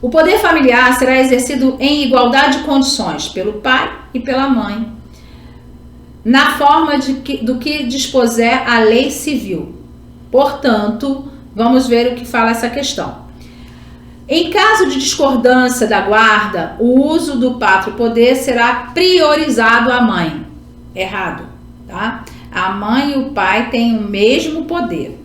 O poder familiar será exercido em igualdade de condições pelo pai e pela mãe, na forma do que dispuser a lei civil. Portanto, vamos ver o que fala essa questão. Em caso de discordância da guarda, o uso do pátrio poder será priorizado à mãe. Errado, tá? A mãe e o pai têm o mesmo poder.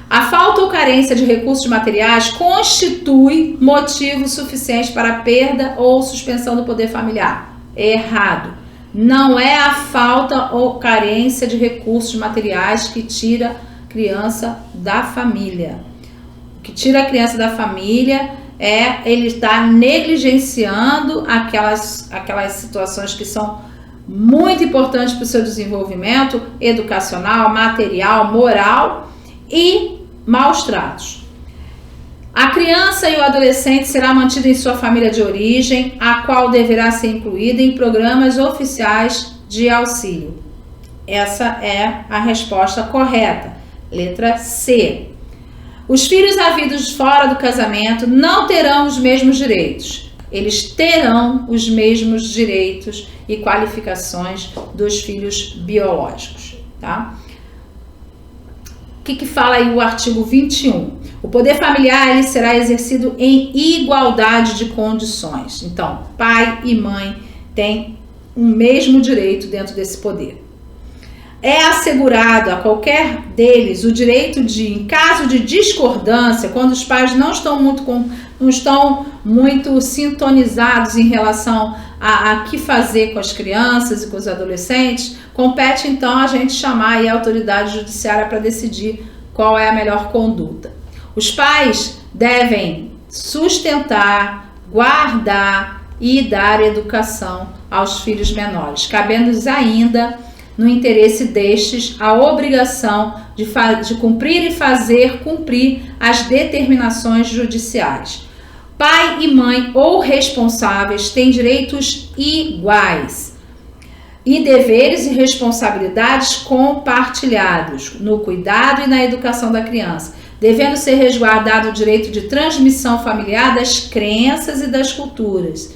A falta ou carência de recursos materiais constitui motivo suficiente para a perda ou suspensão do poder familiar. Errado. Não é a falta ou carência de recursos materiais que tira a criança da família. O que tira a criança da família é ele estar negligenciando aquelas situações que são muito importantes para o seu desenvolvimento educacional, material, moral e maus tratos. A criança e o adolescente será mantido em sua família de origem, a qual deverá ser incluída em programas oficiais de auxílio. Essa é a resposta correta. Letra C. Os filhos havidos fora do casamento não terão os mesmos direitos. Eles terão os mesmos direitos e qualificações dos filhos biológicos, tá? O que fala aí o artigo 21? O poder familiar ele será exercido em igualdade de condições. Então, pai e mãe têm o mesmo direito dentro desse poder. É assegurado a qualquer deles o direito de, em caso de discordância, quando os pais não estão muito sintonizados em relação a que fazer com as crianças e com os adolescentes, compete então a gente chamar aí a autoridade judiciária para decidir qual é a melhor conduta. Os pais devem sustentar, guardar e dar educação aos filhos menores, cabendo-lhes ainda, no interesse destes, a obrigação de cumprir e fazer cumprir as determinações judiciais. Pai e mãe ou responsáveis têm direitos iguais e deveres e responsabilidades compartilhados no cuidado e na educação da criança, devendo ser resguardado o direito de transmissão familiar das crenças e das culturas,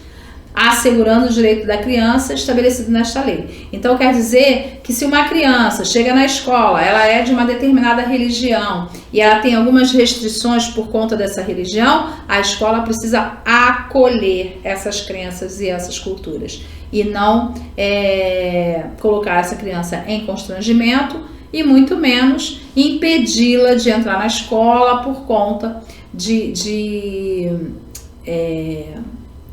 assegurando o direito da criança estabelecido nesta lei. Então, quer dizer que se uma criança chega na escola, ela é de uma determinada religião e ela tem algumas restrições por conta dessa religião, a escola precisa acolher essas crenças e essas culturas e não colocar essa criança em constrangimento e muito menos impedi-la de entrar na escola por conta de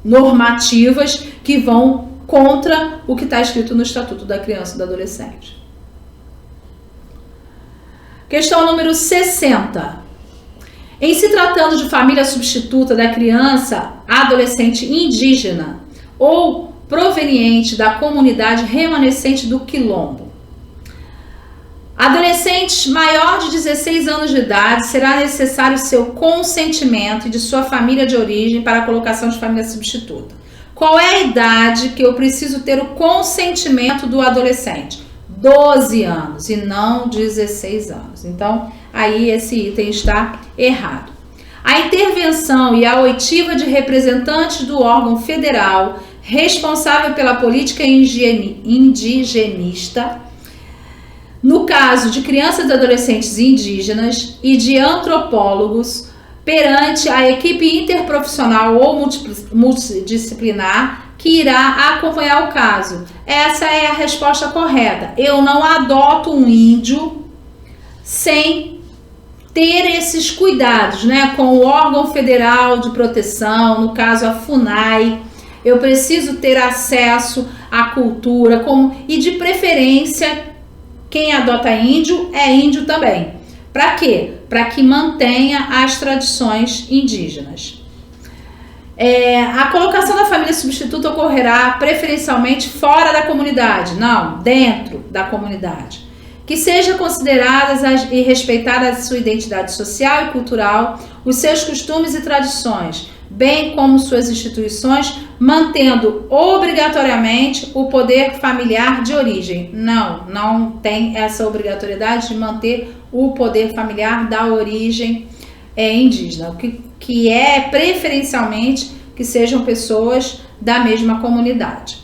normativas que vão contra o que está escrito no Estatuto da Criança e do Adolescente. Questão número 60. Em se tratando de família substituta da criança adolescente indígena ou proveniente da comunidade remanescente do quilombo, adolescente maior de 16 anos de idade, será necessário seu consentimento e de sua família de origem para a colocação de família substituta. Qual é a idade que eu preciso ter o consentimento do adolescente? 12 anos e não 16 anos. Então, aí esse item está errado. A intervenção e a oitiva de representantes do órgão federal responsável pela política indigenista, no caso de crianças e adolescentes indígenas e de antropólogos, perante a equipe interprofissional ou multidisciplinar que irá acompanhar o caso. Essa é a resposta correta. Eu não adoto um índio sem ter esses cuidados, né, com o órgão federal de proteção, no caso a FUNAI. Eu preciso ter acesso à cultura e de preferência quem adota índio é índio também. Para quê? Para que mantenha as tradições indígenas. A colocação da família substituta ocorrerá preferencialmente fora da comunidade, não, dentro da comunidade. Que seja consideradas e respeitadas a sua identidade social e cultural, os seus costumes e tradições, bem como suas instituições, mantendo obrigatoriamente o poder familiar de origem. Não tem essa obrigatoriedade de manter o poder familiar da origem indígena. O que que é preferencialmente que sejam pessoas da mesma comunidade.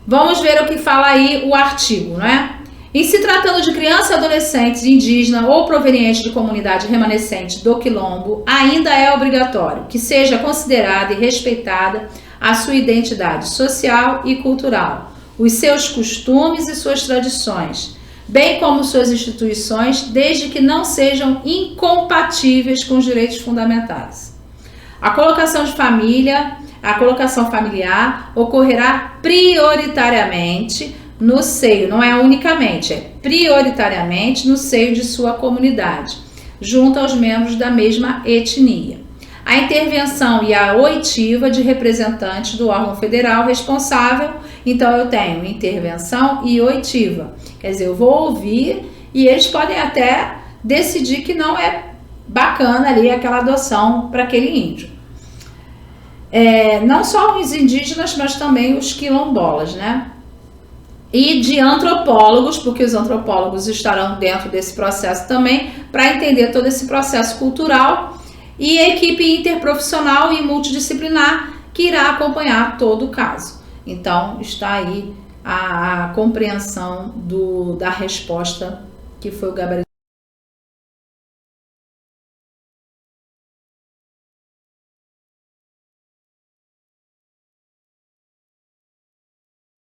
Vamos ver o que fala aí o artigo, não é? Em se tratando de crianças e adolescentes indígenas ou provenientes de comunidade remanescente do Quilombo, ainda é obrigatório que seja considerada e respeitada a sua identidade social e cultural, os seus costumes e suas tradições, bem como suas instituições, desde que não sejam incompatíveis com os direitos fundamentais. A colocação familiar ocorrerá prioritariamente no seio, não é unicamente, é prioritariamente no seio de sua comunidade, junto aos membros da mesma etnia. A intervenção e a oitiva de representantes do órgão federal responsável, então eu tenho intervenção e oitiva, quer dizer, eu vou ouvir e eles podem até decidir que não é bacana ali aquela adoção para aquele índio. Não só os indígenas, mas também os quilombolas, né? E de antropólogos, porque os antropólogos estarão dentro desse processo também, para entender todo esse processo cultural, e a equipe interprofissional e multidisciplinar que irá acompanhar todo o caso. Então, está aí a compreensão da resposta que foi o gabarito.